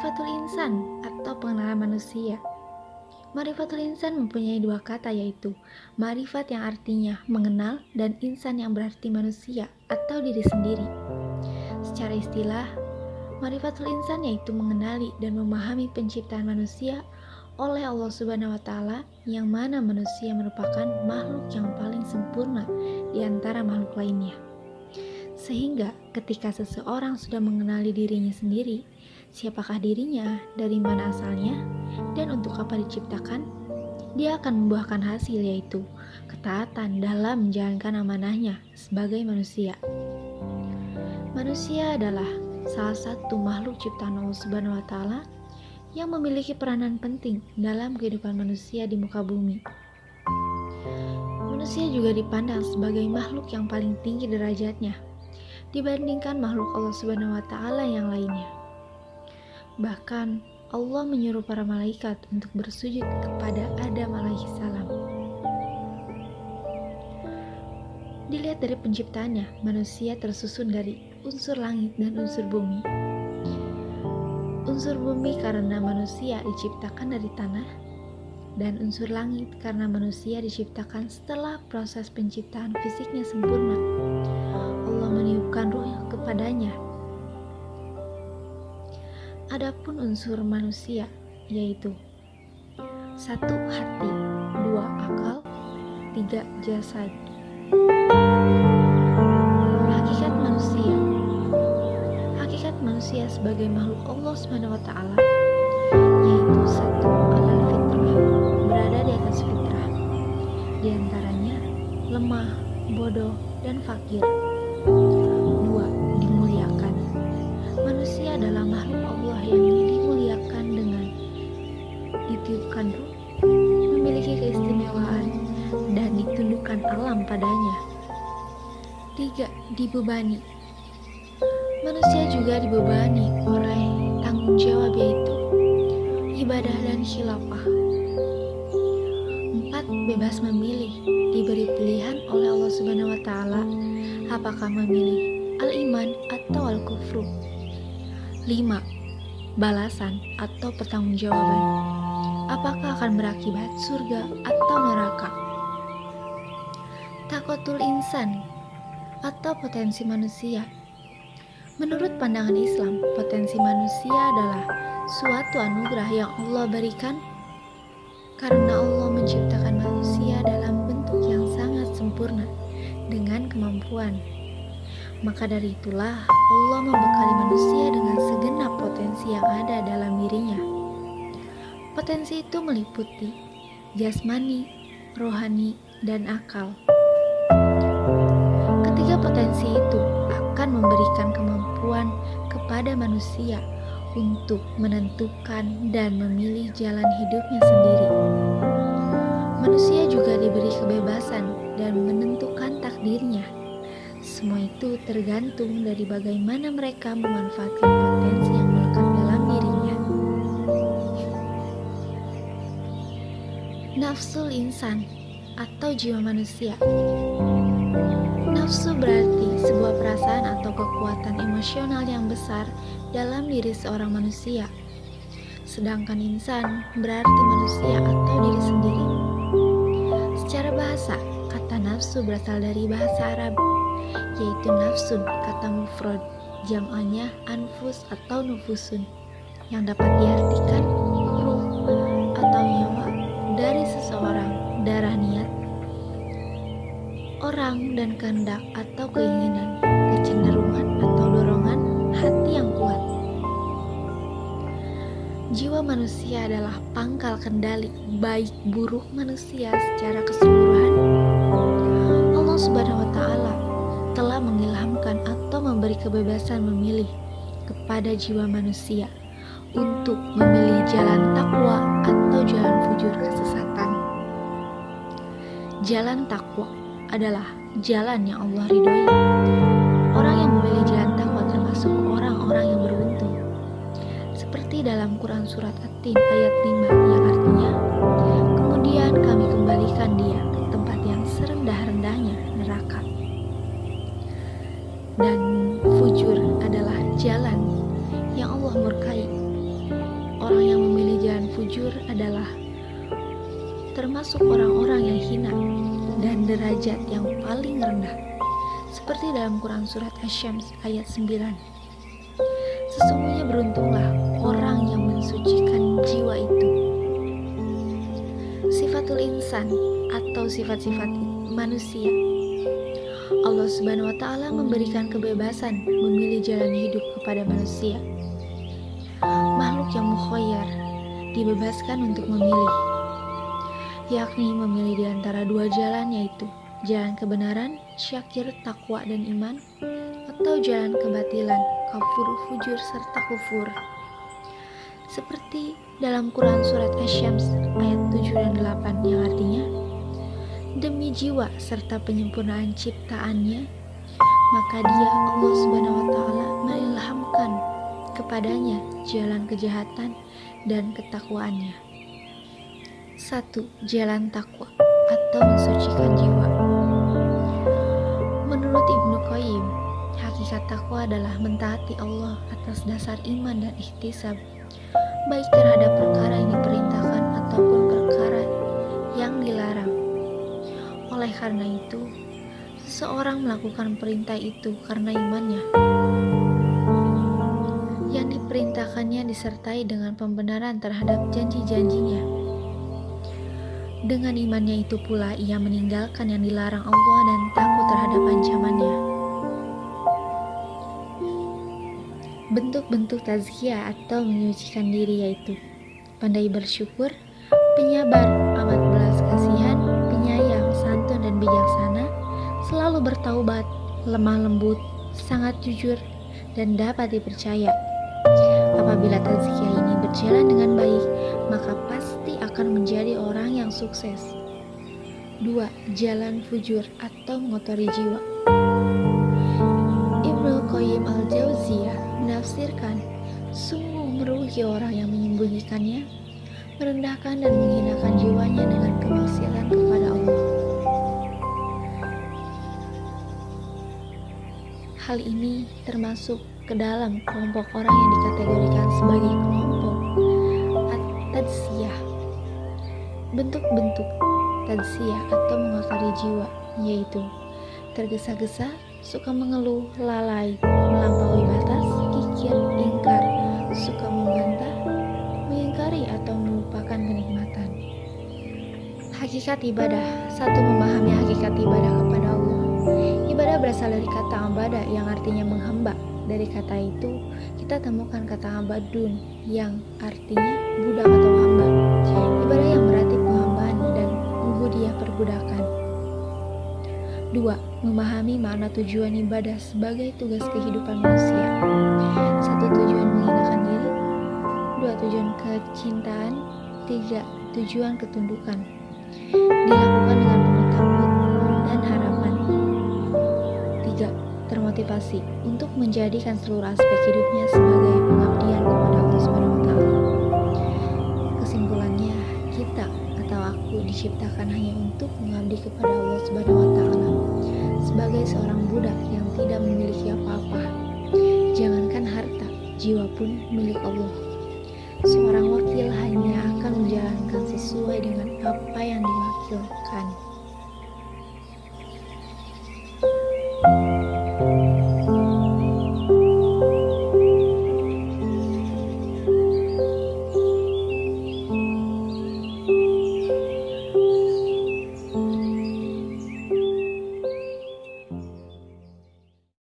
Ma'rifatul insan atau pengenalan manusia. Ma'rifatul insan mempunyai dua kata, yaitu ma'rifat yang artinya mengenal dan insan yang berarti manusia atau diri sendiri. Secara istilah, ma'rifatul insan yaitu mengenali dan memahami penciptaan manusia oleh Allah Subhanahu wa Ta'ala, yang mana manusia merupakan makhluk yang paling sempurna di antara makhluk lainnya. Sehingga ketika seseorang sudah mengenali dirinya sendiri, siapakah dirinya, dari mana asalnya, dan untuk apa diciptakan, dia akan membuahkan hasil, yaitu ketaatan dalam menjalankan amanahnya sebagai manusia. Manusia adalah salah satu makhluk ciptaan Allah Subhanahu wa Ta'ala yang memiliki peranan penting dalam kehidupan manusia di muka bumi. Manusia juga dipandang sebagai makhluk yang paling tinggi derajatnya dibandingkan makhluk Allah Subhanahu wa Ta'ala yang lainnya. Bahkan Allah menyuruh para malaikat untuk bersujud kepada Adam alaihissalam. Dilihat dari penciptaannya, manusia tersusun dari unsur langit dan unsur bumi. Unsur bumi karena manusia diciptakan dari tanah, dan unsur langit karena manusia diciptakan setelah proses penciptaan fisiknya sempurna. Allah meniupkan ruh kepadanya. Adapun unsur manusia, yaitu 1. Hati, 2. Akal, 3. Jasad. Hakikat manusia sebagai makhluk Allah Subhanahu wa Ta'ala yaitu 1. Alal fitrah, berada di atas fitrah, di antaranya lemah, bodoh, dan fakir. 2. Dimuliakan. Manusia adalah makhluk Allah yang dimuliakan dengan ditiupkan ruh, memiliki keistimewaan, dan ditundukkan alam padanya. 3. Dibebani. Manusia juga dibebani oleh tanggung jawab, yaitu ibadah dan khilafah. 4. Bebas memilih, diberi pilihan oleh Allah Subhanahu wa Ta'ala apakah memilih al-iman atau al-kufru. 5. Balasan atau pertanggungjawaban, apakah akan berakibat surga atau neraka. Takotul insan atau potensi manusia. Menurut pandangan Islam, potensi manusia adalah suatu anugerah yang Allah berikan karena Allah menciptakan manusia dalam bentuk yang sangat sempurna dengan kemampuan. Maka dari itulah Allah membekali manusia dengan segenap potensi yang ada dalam dirinya. Potensi itu meliputi jasmani, rohani, dan akal. Ketiga potensi itu akan memberikan kemampuan kepada manusia untuk menentukan dan memilih jalan hidupnya sendiri. Manusia juga diberi kebebasan dan menentukan takdirnya. Semua itu tergantung dari bagaimana mereka memanfaatkan potensi yang melekat dalam dirinya. Nafsul insan atau jiwa manusia. Nafsu berarti sebuah perasaan atau kekuatan emosional yang besar dalam diri seorang manusia. Sedangkan insan berarti manusia atau diri sendiri. Secara bahasa, kata nafsu berasal dari bahasa Arab, yaitu nafsun, kata mufrad, jam'annya anfus atau nufusun, yang dapat diartikan ruh atau nyawa dari seseorang, darah niat, orang, dan kehendak atau keinginan, kecenderungan atau dorongan hati yang kuat. Jiwa manusia adalah pangkal kendali baik buruk manusia secara keseluruhan. Allah Subhanahu wa Ta'ala telah mengilhamkan atau memberi kebebasan memilih kepada jiwa manusia untuk memilih jalan takwa atau jalan fujur kesesatan. Jalan takwa adalah jalan yang Allah ridhoi. Orang yang memilih jalan takwa termasuk orang-orang yang beruntung. Seperti dalam Quran surat At-Tin ayat 5 yang artinya, kemudian kami kembalikan dia ke tempat yang serendah-rendahnya, neraka. Dan fujur adalah jalan yang Allah murkai. jalan fujur adalah termasuk orang-orang yang hina dan derajat yang paling rendah. Seperti dalam Quran Surat Asy-Syams ayat 9. Sesungguhnya beruntunglah orang yang mensucikan jiwa itu. Sifatul insan atau sifat-sifat manusia. Allah Subhanahu wa Ta'ala memberikan kebebasan memilih jalan hidup kepada manusia. Makhluk yang mukhayyar dibebaskan untuk memilih, yakni memilih di antara dua jalan, yaitu jalan kebenaran, syakir, takwa, dan iman, atau jalan kebatilan, kafur, fujur, serta kufur. Seperti dalam Quran Surat Asy-Syams ayat 7 dan 8 yang artinya, demi jiwa serta penyempurnaan ciptaannya, maka dia Allah Subhanahu wa Ta'ala mengilhamkan kepadanya jalan kejahatan dan ketakwaannya. 1. Jalan takwa atau mensucikan jiwa. Menurut Ibnu Qayyim, hakikat takwa adalah mentaati Allah atas dasar iman dan ihtisab, baik terhadap perkara yang diperintahkan ataupun perkara yang dilarang. Oleh karena itu, seseorang melakukan perintah itu karena imannya, yang diperintahkannya disertai dengan pembenaran terhadap janji-janjinya. Dengan imannya itu pula ia meninggalkan yang dilarang Allah dan takut terhadap ancamannya. Bentuk-bentuk tazkiyah atau menyucikan diri yaitu pandai bersyukur, penyabar, amat belas kasihan, penyayang, santun dan bijaksana, selalu bertaubat, lemah lembut, sangat jujur, dan dapat dipercaya. Apabila tazkiyah ini berjalan dengan baik, maka pasti akan menjadi orang yang sukses. 2. Jalan fujur atau mengotori jiwa. Ibnu Qayyim al-Jauziyah menafsirkan, sungguh merugi orang yang menyembunyikannya, merendahkan dan menghinakan jiwanya dengan kemaksiatan kepada Allah. Hal ini termasuk ke dalam kelompok orang yang dikategorikan sebagai kelompok at-tadzkiyah. Bentuk-bentuk tadzkiyah atau mengotori jiwa yaitu tergesa-gesa, suka mengeluh, lalai, melampaui batas, kikir, ingkar, suka membantah, mengingkari atau melupakan kenikmatan. Hakikat ibadah. 1. Memahami hakikat ibadah kepada Allah. Ibadah berasal dari kata abadah yang artinya menghamba. Dari kata itu kita temukan kata abadun yang artinya budak atau hamba. Ibadah yang berarti penghambaan dan ubudiyah perbudakan. 2. Memahami makna tujuan ibadah sebagai tugas kehidupan manusia. 1. Tujuan menghinakan diri. 2. Tujuan kecintaan. 3. Tujuan ketundukan. Dilakukan dengan penuh takut dan harapan. 3. Termotivasi untuk menjadikan seluruh aspek hidupnya sebagai pengabdian kepada Allah Subhanahu wa Ta'ala. Kesimpulannya, kita atau aku diciptakan hanya untuk mengabdi kepada Allah Subhanahu wa Ta'ala sebagai seorang budak yang tidak memiliki apa-apa. Jangankan harta, jiwa pun milik Allah. Seorang wakil hanya akan menjalankan sesuai dengan apa yang diwakilkan.